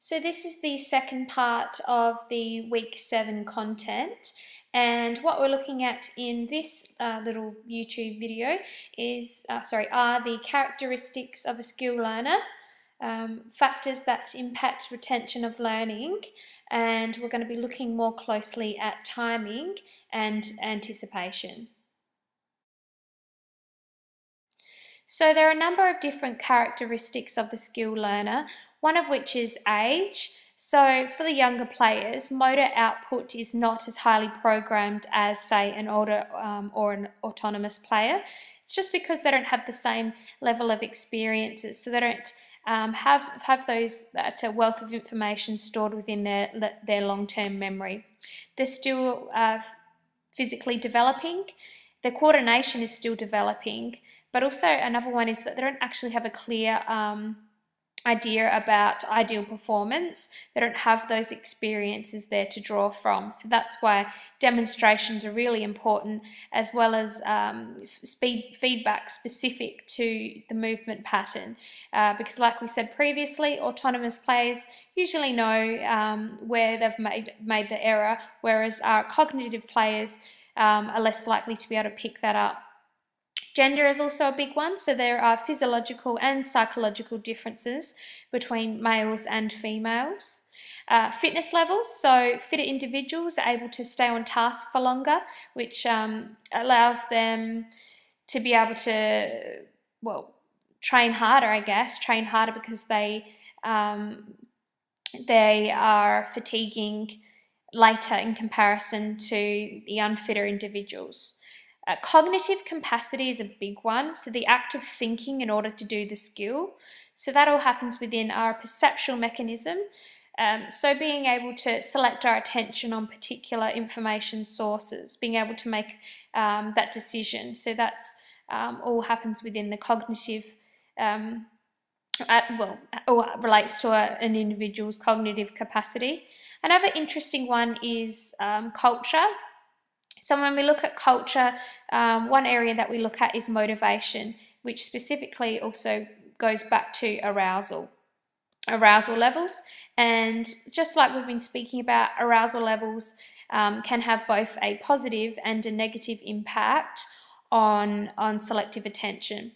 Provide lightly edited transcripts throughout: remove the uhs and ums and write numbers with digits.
So this is the second part of the week 7 content, and what we're looking at in this little YouTube video are the characteristics of a skill learner, factors that impact retention of learning, and we're going to be looking more closely at timing and anticipation. So there are a number of different characteristics of the skill learner, one of which is age. So for the younger players, motor output is not as highly programmed as, say, an older or an autonomous player. It's just because they don't have the same level of experiences, so they don't have that wealth of information stored within their long-term memory. They're still physically developing. Their coordination is still developing, but also another one is that they don't actually have a clear idea about ideal performance. They don't have those experiences there to draw from. So that's why demonstrations are really important, as well as feedback specific to the movement pattern. Because like we said previously, autonomous players usually know where they've made the error, whereas our cognitive players are less likely to be able to pick that up. Gender is also a big one, so there are physiological and psychological differences between males and females. Fitness levels, so fitter individuals are able to stay on task for longer, which allows them to be able to, train harder because they are fatiguing later in comparison to the unfitter individuals. Cognitive capacity is a big one, so the act of thinking in order to do the skill. So that all happens within our perceptual mechanism. So being able to select our attention on particular information sources, being able to make that decision. So that's all happens within the cognitive, all relates to an individual's cognitive capacity. Another interesting one is culture. So when we look at culture, one area that we look at is motivation, which specifically also goes back to arousal levels. And just like we've been speaking about, arousal levels can have both a positive and a negative impact on selective attention.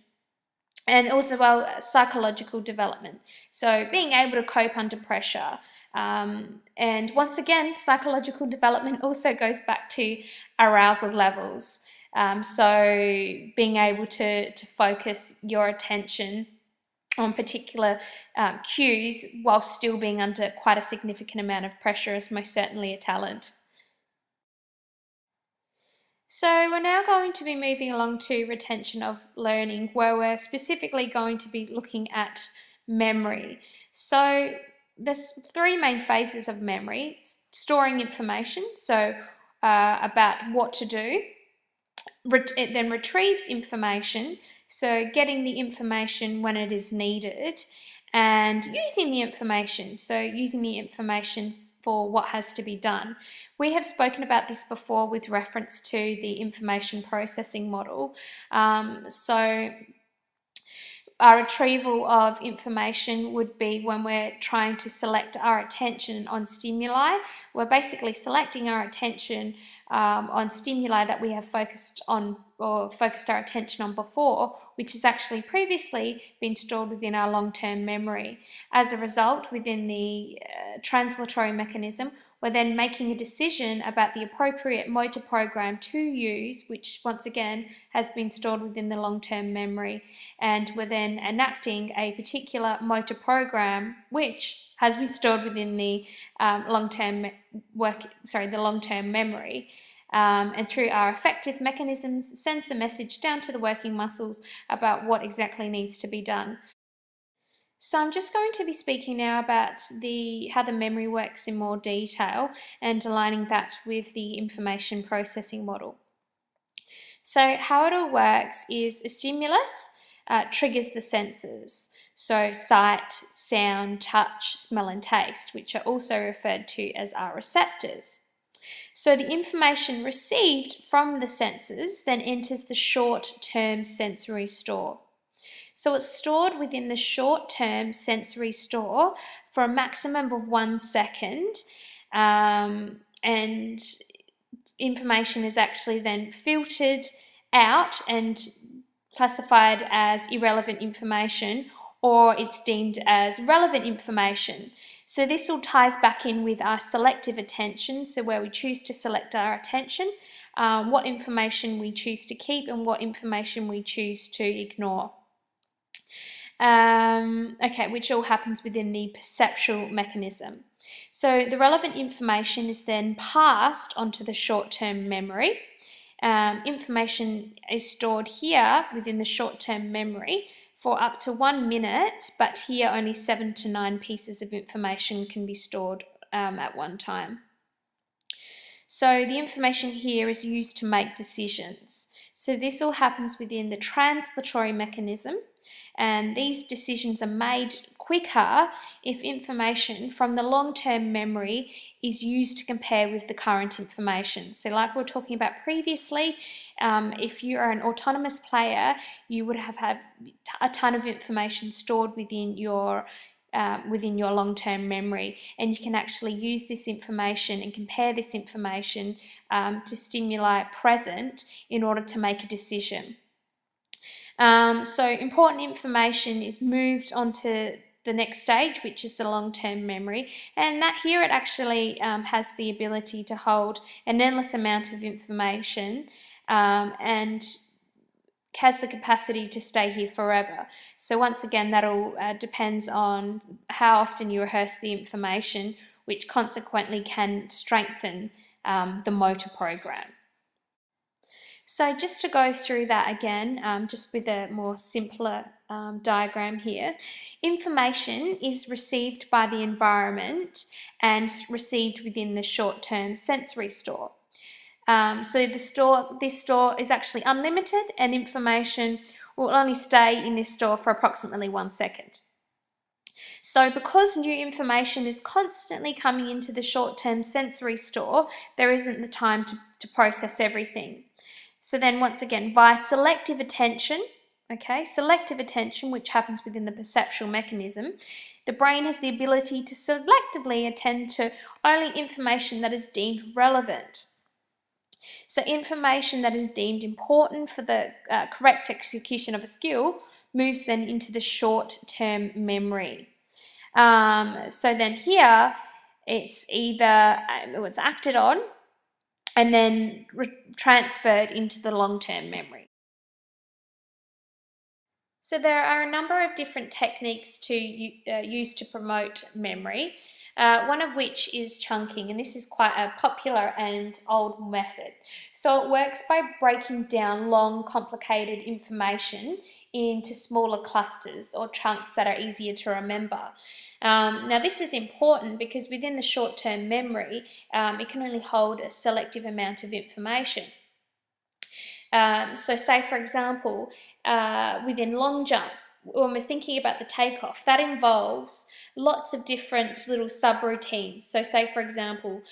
And also, psychological development. So being able to cope under pressure. And once again, psychological development also goes back to arousal levels. So being able to focus your attention on particular cues while still being under quite a significant amount of pressure is most certainly a talent. So we're now going to be moving along to retention of learning, where we're specifically going to be looking at memory. So there's 3 main phases of memory: storing information, so about what to do. It then retrieves information, so getting the information when it is needed, and using the information, so using the information for what has to be done. We have spoken about this before with reference to the information processing model. So our retrieval of information would be when we're trying to select our attention on stimuli. We're basically selecting our attention on stimuli that we have focused our attention on before, which has actually previously been stored within our long-term memory. As a result, within the translatory mechanism, we're then making a decision about the appropriate motor program to use, which once again has been stored within the long-term memory, and we're then enacting a particular motor program which has been stored within the long-term memory. And through our effective mechanisms, sends the message down to the working muscles about what exactly needs to be done. So I'm just going to be speaking now about how the memory works in more detail and aligning that with the information processing model. So how it all works is a stimulus triggers the senses. So sight, sound, touch, smell and taste, which are also referred to as our receptors. So the information received from the senses then enters the short-term sensory store. So it's stored within the short-term sensory store for a maximum of 1 second, and information is actually then filtered out and classified as irrelevant information, or it's deemed as relevant information. So this all ties back in with our selective attention, so where we choose to select our attention, what information we choose to keep and what information we choose to ignore. Okay, which all happens within the perceptual mechanism. So the relevant information is then passed onto the short-term memory. Information is stored here within the short-term memory for up to 1 minute, but here only 7 to 9 pieces of information can be stored at one time. So the information here is used to make decisions. So this all happens within the translatory mechanism, and these decisions are made quicker if information from the long-term memory is used to compare with the current information. So like we were talking about previously, if you are an autonomous player, you would have had a ton of information stored within your long-term memory, and you can actually use this information and compare this information to stimuli present in order to make a decision. So important information is moved onto the next stage, which is the long-term memory, and that here it actually has the ability to hold an endless amount of information and has the capacity to stay here forever. So once again, that all depends on how often you rehearse the information, which consequently can strengthen the motor program. So just to go through that again, just with a more simpler diagram here, information is received by the environment and received within the short-term sensory store. So this store is actually unlimited, and information will only stay in this store for approximately 1 second. So because new information is constantly coming into the short-term sensory store, there isn't the time to process everything. So then once again, via selective attention, selective attention, which happens within the perceptual mechanism, the brain has the ability to selectively attend to only information that is deemed relevant. So information that is deemed important for the correct execution of a skill moves then into the short-term memory. So then here, it's either it's acted on and then transferred into the long-term memory. So there are a number of different techniques to use to promote memory, one of which is chunking, and this is quite a popular and old method. So it works by breaking down long, complicated information into smaller clusters or chunks that are easier to remember. Now this is important because within the short-term memory, it can only hold a selective amount of information. So say for example, within long jump, when we're thinking about the takeoff, that involves lots of different little subroutines. So say for example,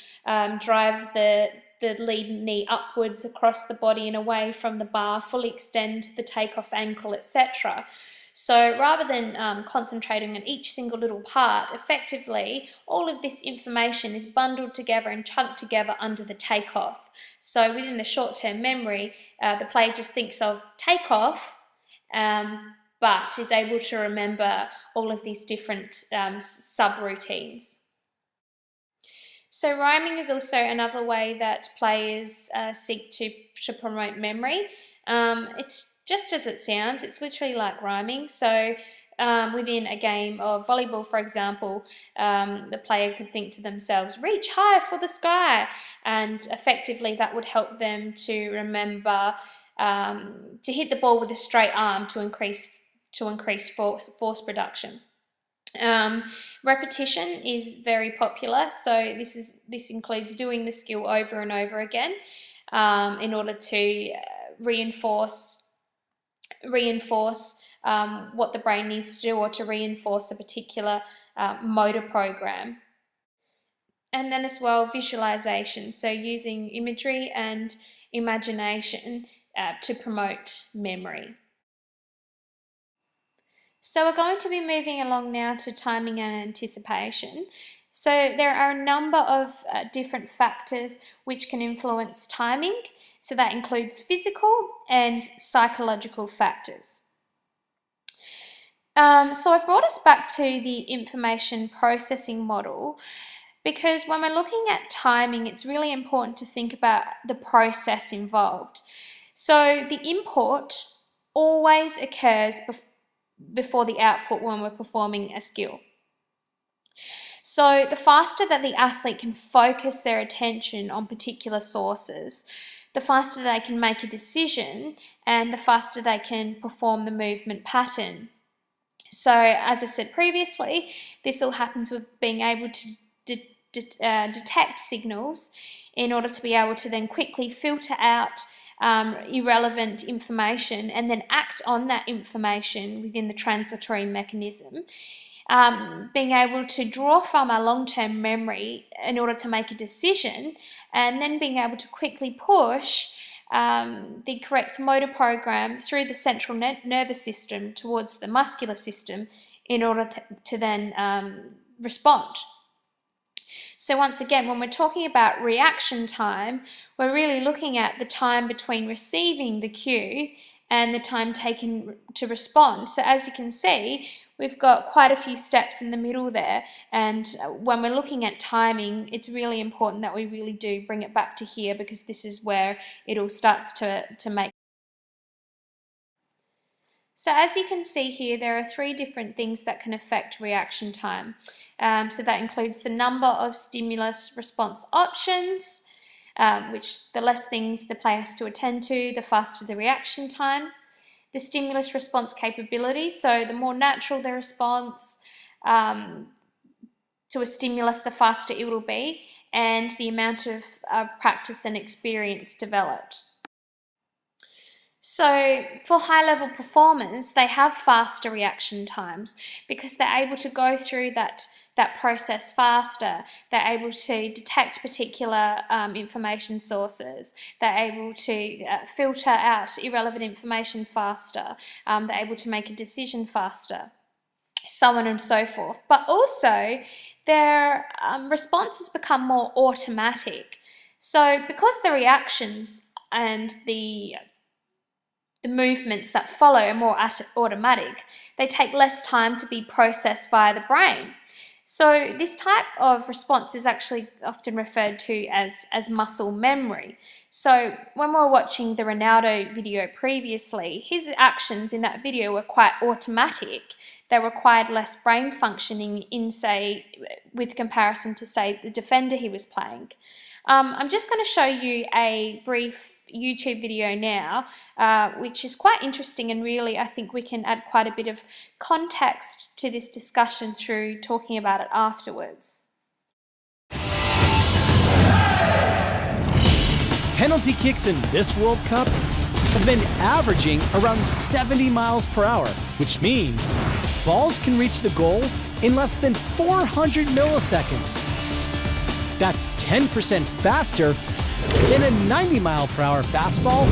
drive the lead knee upwards across the body and away from the bar, fully extend the takeoff ankle, etc. So rather than concentrating on each single little part, effectively all of this information is bundled together and chunked together under the takeoff. So within the short-term memory, the player just thinks of takeoff, but is able to remember all of these different subroutines. So rhyming is also another way that players seek to promote memory. It's just as it sounds, it's literally like rhyming. So within a game of volleyball, for example, the player could think to themselves, reach high for the sky, and effectively that would help them to remember to hit the ball with a straight arm to increase force production. Repetition is very popular, so this includes doing the skill over and over again in order to reinforce what the brain needs to do, or to reinforce a particular motor program. And then as well, visualization, so using imagery and imagination to promote memory. So we're going to be moving along now to timing and anticipation. So there are a number of different factors which can influence timing. So that includes physical and psychological factors. So I've brought us back to the information processing model because when we're looking at timing, it's really important to think about the process involved. So the input always occurs before the output when we're performing a skill. So the faster that the athlete can focus their attention on particular sources, the faster they can make a decision and the faster they can perform the movement pattern. So as I said previously, this all happens with being able to detect signals in order to be able to then quickly filter out irrelevant information and then act on that information within the translatory mechanism. Being able to draw from our long-term memory in order to make a decision, and then being able to quickly push the correct motor program through the central nervous system towards the muscular system in order to then respond. So once again, when we're talking about reaction time, we're really looking at the time between receiving the cue and the time taken to respond. So as you can see, we've got quite a few steps in the middle there, and when we're looking at timing, it's really important that we really do bring it back to here because this is where it all starts to make. So as you can see here, there are 3 different things that can affect reaction time. So that includes the number of stimulus response options, which the less things the player has to attend to, the faster the reaction time. The stimulus response capability, so the more natural the response to a stimulus, the faster it will be, and the amount of practice and experience developed. So for high-level performers, they have faster reaction times because they're able to go through that process faster. They're able to detect particular information sources. They're able to filter out irrelevant information faster. They're able to make a decision faster, so on and so forth. But also, their responses become more automatic. So because the reactions and the movements that follow are more automatic, they take less time to be processed via the brain. So this type of response is actually often referred to as muscle memory. So when we were watching the Ronaldo video previously, his actions in that video were quite automatic. They required less brain functioning in, say, with comparison to, say, the defender he was playing. I'm just going to show you a brief YouTube video now, which is quite interesting, and really I think we can add quite a bit of context to this discussion through talking about it afterwards. Penalty kicks in this World Cup have been averaging around 70 miles per hour, which means balls can reach the goal in less than 400 milliseconds. That's 10% faster than a 90-mile-per-hour fastball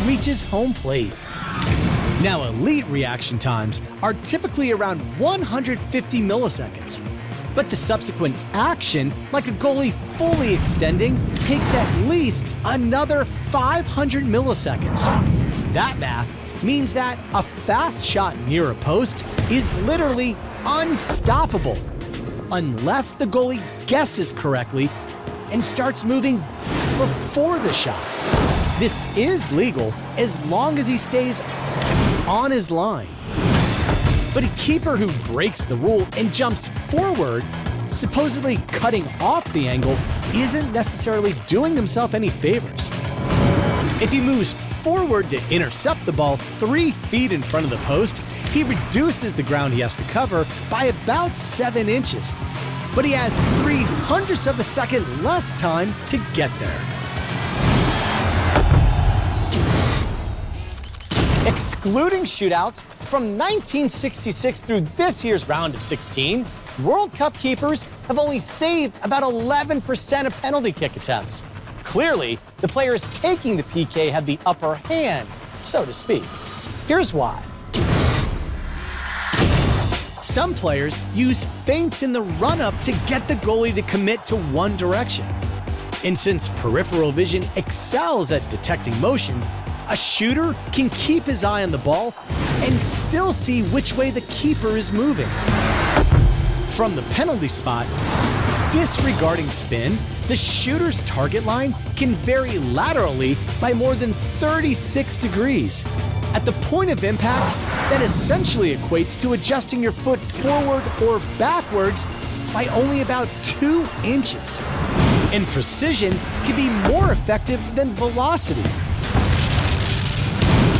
reaches home plate. Now, elite reaction times are typically around 150 milliseconds, but the subsequent action, like a goalie fully extending, takes at least another 500 milliseconds. That math means that a fast shot near a post is literally unstoppable, unless the goalie guesses correctly and starts moving before the shot. This is legal as long as he stays on his line. But a keeper who breaks the rule and jumps forward, supposedly cutting off the angle, isn't necessarily doing himself any favors. If he moves forward to intercept the ball 3 feet in front of the post, he reduces the ground he has to cover by about 7 inches. But he has 0.03 of a second less time to get there. Excluding shootouts, from 1966 through this year's round of 16, World Cup keepers have only saved about 11% of penalty kick attempts. Clearly, the players taking the PK have the upper hand, so to speak. Here's why. Some players use feints in the run-up to get the goalie to commit to one direction. And since peripheral vision excels at detecting motion, a shooter can keep his eye on the ball and still see which way the keeper is moving. From the penalty spot, disregarding spin, the shooter's target line can vary laterally by more than 36 degrees. At the point of impact, that essentially equates to adjusting your foot forward or backwards by only about 2 inches. And precision can be more effective than velocity.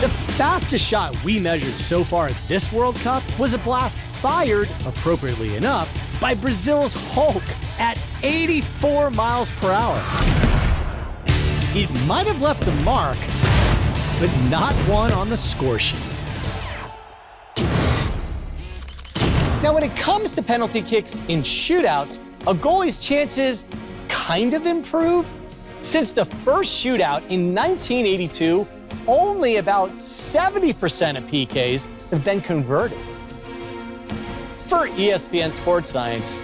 The fastest shot we measured so far at this World Cup was a blast fired, appropriately enough, by Brazil's Hulk at 84 miles per hour. It might have left a mark, but not one on the score sheet. Now, when it comes to penalty kicks in shootouts, a goalie's chances kind of improve. Since the first shootout in 1982, only about 70% of PKs have been converted. For ESPN Sports Science,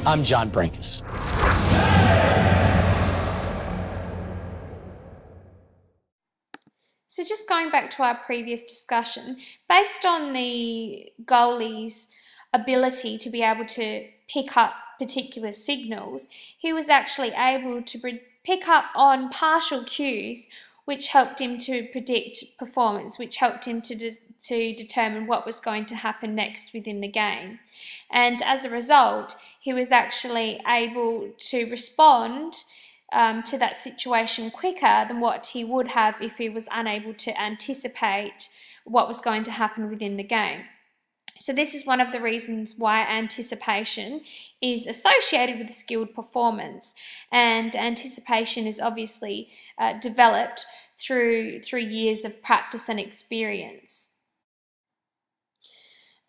I'm John Brinkus. So just going back to our previous discussion, based on the goalie's ability to be able to pick up particular signals, he was actually able to pick up on partial cues, which helped him to predict performance, which helped him to determine what was going to happen next within the game. And as a result, he was actually able to respond to that situation quicker than what he would have if he was unable to anticipate what was going to happen within the game. So this is one of the reasons why anticipation is associated with skilled performance, and anticipation is obviously developed through years of practice and experience.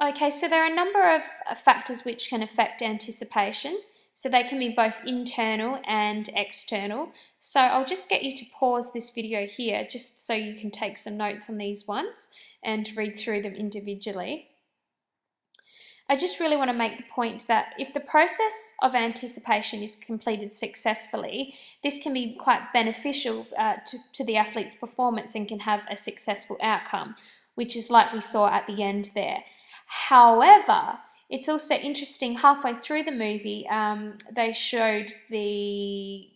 Okay, so there are a number of factors which can affect anticipation. So they can be both internal and external. So I'll just get you to pause this video here just so you can take some notes on these ones and read through them individually. I just really want to make the point that if the process of anticipation is completed successfully, this can be quite beneficial to the athlete's performance and can have a successful outcome, which is like we saw at the end there. However, it's also interesting, halfway through the movie, they showed the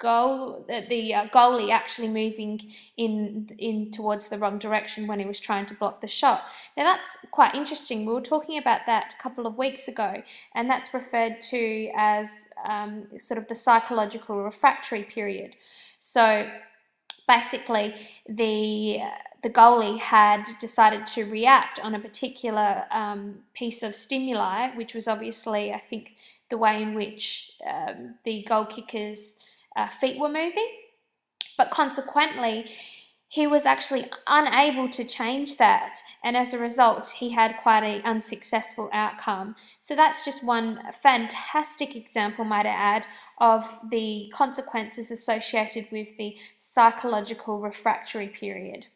goalie actually moving in towards the wrong direction when he was trying to block the shot. Now that's quite interesting. We were talking about that a couple of weeks ago, and that's referred to as sort of the psychological refractory period. So basically, the goalie had decided to react on a particular piece of stimuli, which was obviously, I think, the way in which the goal kicker's feet were moving. But consequently, he was actually unable to change that, and as a result, he had quite an unsuccessful outcome. So that's just one fantastic example, might I add, of the consequences associated with the psychological refractory period.